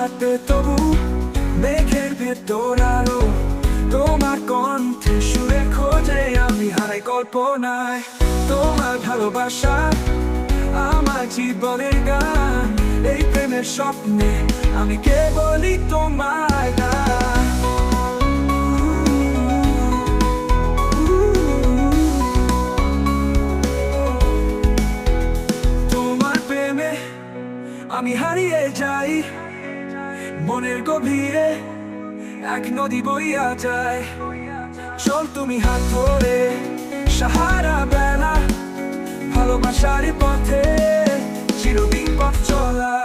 হাতে তবু মেঘের ভেতর আলো, তোমার কণ্ঠে সুরে খোঁজে আমি হারাই কল্পনায়। তোমার ভালোবাসা আমার জীবনের গান, এই প্রেমের স্বপ্নে আমি কেবলই তোমার গান। তোমার প্রেমে আমি হারিয়ে যাই, মনের গভীরে এক নদী বইয়া যায়। চল তুমি হাত ধরে সাহারা বেলা, ভালোবাসার পথে চিরদিন পথ চলা।